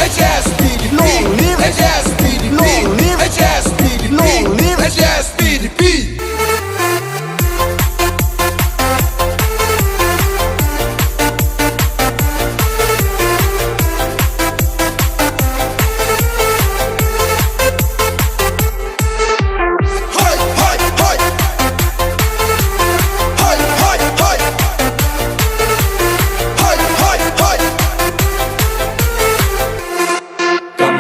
hspdp, hspdp, hspdp, hspdp.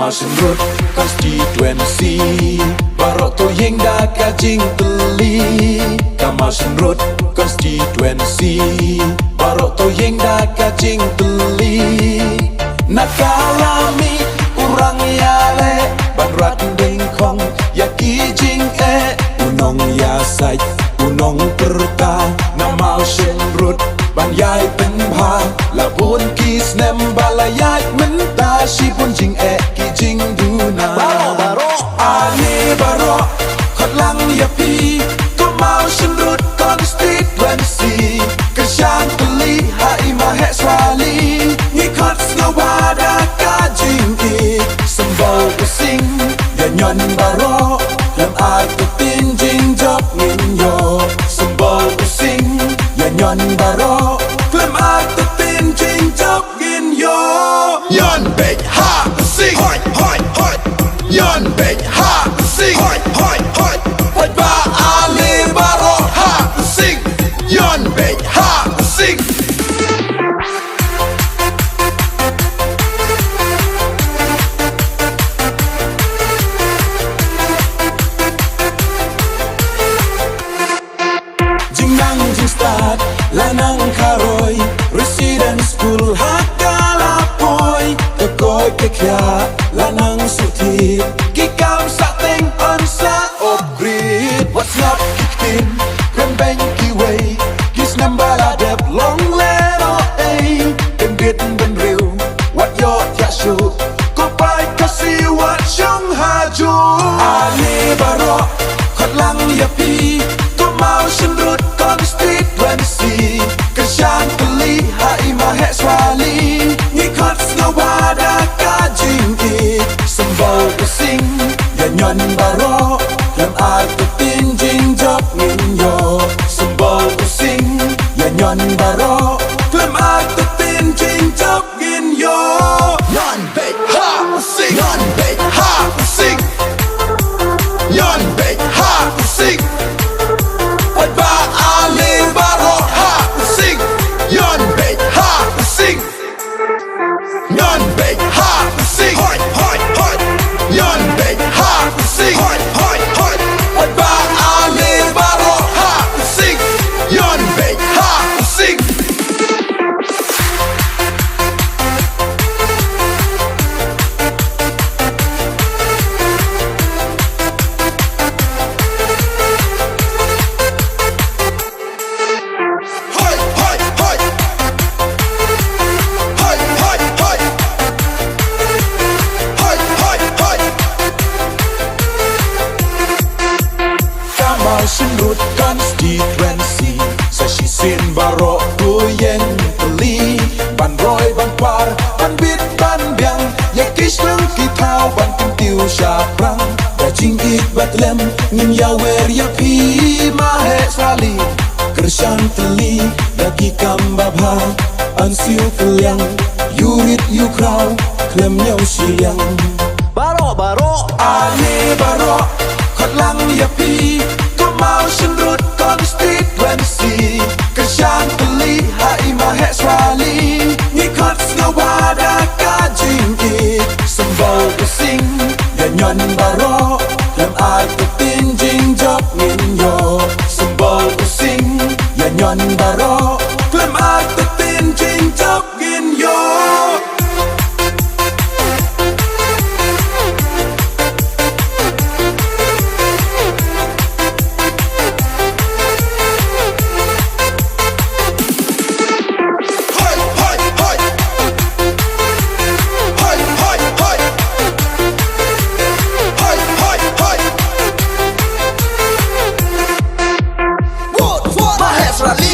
Semrut konstituensi Barok to yang dah kajing teli Kamal semrut konstituensi Barok to yang dah kajing teli Nak kalami urang yale Banrat dengkong ya kijing Unong ya sai unong perka Namau semrut ban yai penpa Labun kis nem balayai menta Shipun jing kijing duna Ali baro khot lang ya pi To mau semrut konstituensi Kesyang peli hai mahe swali Ngikot ngawada kajing Sembau pusing ya nyon baro Lam ai tutin jingjop nginyo Sembau pusing ya nyon baro Lam ai tutin jingjop nginyo Yon big ha sing hoi hoi hoi. Yon big ha sing hoi hoi hoi. Hoi ba ali baro Ha sing. Yon big ha sing. Jingang jing start lanang karoi Resident school hakalapoy Tekoi kekya lanang suti Kikam sateng on sa upgrade What's up kikin Krembeng kiway Kis nambala dep long leno ay Kembit ben riu What your yashu Kopai kasi what syong haju Ali baro Khot lang yapi Mau semrut konstituensi Kesyang peli hai mahe swali Ngikot ngawada kajing Sembau pusing ya nyon baro Lam ai tutin jingjop nginyo Sembau pusing ya nyon baro Lam ai tutin jingjop nginyo Yon big ha sing. Yon big ha sing. Yon big ha sing. Hoi ba ali baro Ha sing. Yon big ha sing. Yon big ha sing hoi hoi hoi. Yon big ha sing hoi hoi hoi. Hoi ba ali baro Ha sing. Yon big ha sing. Hoi hoi hoi. Hoi hoi hoi. Hoi hoi hoi. Kamal semrut konstituensi Sahshisin barok goyeng peli Ban roy ban par ban bit ban biang Ya kish lang kitau ban kentiu syaprang Dajing ik batlem ngin ya wer ya pi mahe swali Kersyan teli dagi kambabha Ansiu keliang yurit yukrau klem nyau siang Baro Ali baro Khot lang ya pi To mau semrut konstituensi Kesyang peli hai mahe swali Ngikot ngawada kajing Sembau pusing ya nyon baro Lam ai tutin jingjop nginyo Sembau pusing ya nyon baro Lam ai tutin jingjop nginyo Hoi hoi hoi. Hoi hoi hoi. Hoi hoi hoi. Mahe swali.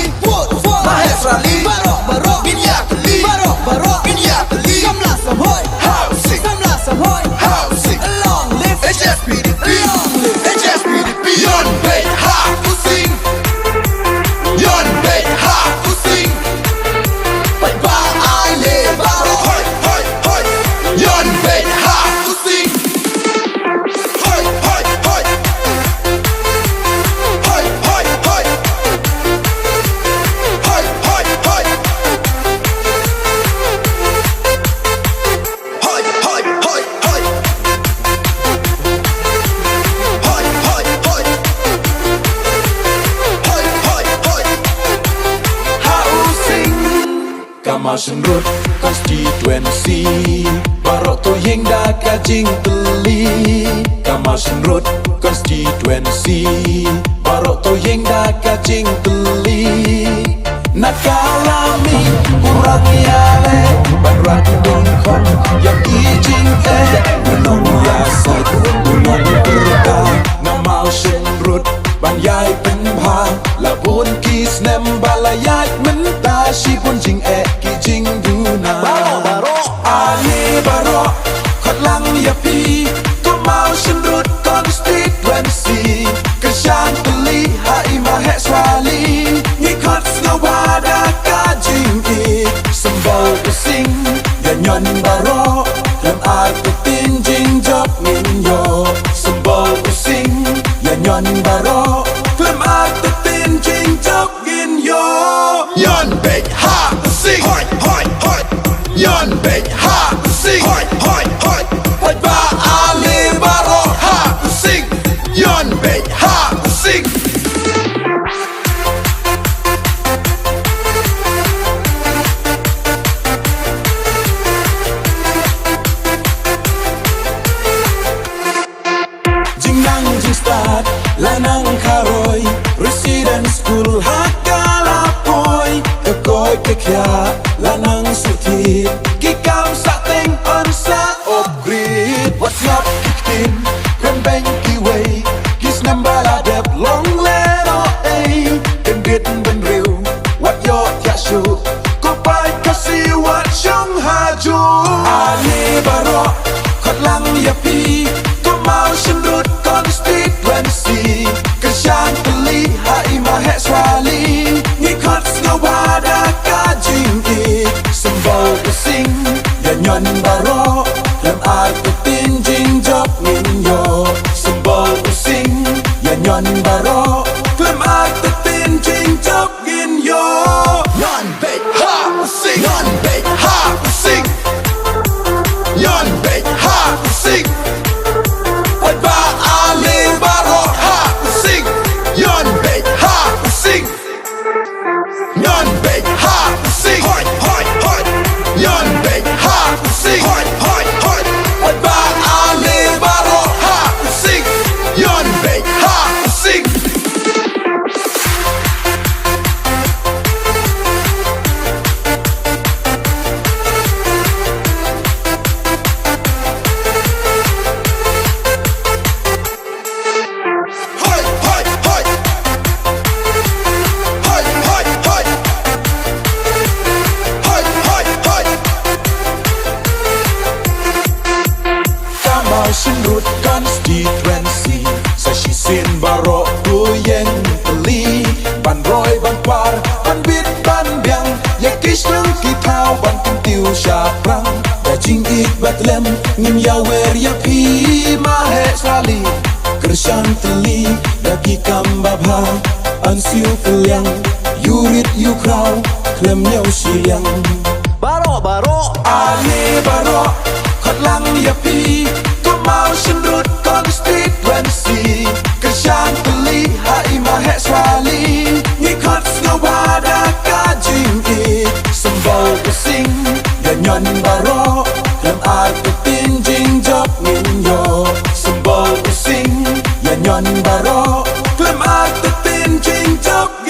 Senrut konstituensi Barok to yang dah kajing teli Kamal Senrut konstituensi Barok to yang dah kajing teli Nak kalami kurang yale Barat dongkong yang ijing Menong yaset menong berkah Nama Senrut ban yai pen bha Labun kis nem balayat mentah Si pun jing ki jing duna Ali baro khot lang ya pi Tu mau Senrut konstituensi Kesyang teli hai mahe swali Ni khot ngawada ka jing Sembau pusing ya nyon baro Lem ai tin jingjop ninyo Sembau pusing ya nyon baro Lem ai tin jingjop ninyo Yon big ha sing hoi hoi hoi Yon big ha sing hoi hoi hoi Hoi ba ali baro ha sing Yon big ha sing Jingnang jistad lanang karoi Resident school hakalapoy Kekoy kekya lanang suti Kikam sateng on sa upgrade What's up kikin Krembeng kiway Kis nambala dep long leno ay Kendit ben riu What yo tiashu Kopay kasi what syong haju Ali baro Khot lang yapi Mau Senrut konstituensi Kesyang teli hai mahe swali Ni khot ngawada ka jing Sembau pusing ya nyon baro Lem ai tin jingjop ninyo Sembau pusing ya nyon baro Lem ai tin jingjop ninyo Yon big ha sing Yon big ha sing Yon big ha sing Hoi ba ali baro ha sing Yon big ha sing Yon big ha sing hoi hoi hoi Yon big ha sing hoi hoi hoi Hoi ba ali baro ha sing Yon big ha sing Hoi hoi hoi Hoi hoi hoi Hoi hoi hoi Kamal Senrut konstituensi Sahshisin barok tuyeng teli Ban roi ban par ban bit ban biang Ya kish leng kitau ban kentiu syaprang Da jing ik batlem ngim ya wer ya pi mahe swali Kersang teli dagi kambabha Ansiu keliang yurit yukrau klem nyau siang Baro Ali baro khot lang ya pi Tu mau Senrut konstituensi Kesyang teli hai mahe swali Ni khot ngawada ka jing Sembau pusing ya nyon baro Lem ai tin jingjop ninyo Sembau pusing ya nyon baro Lem ai tin jingjop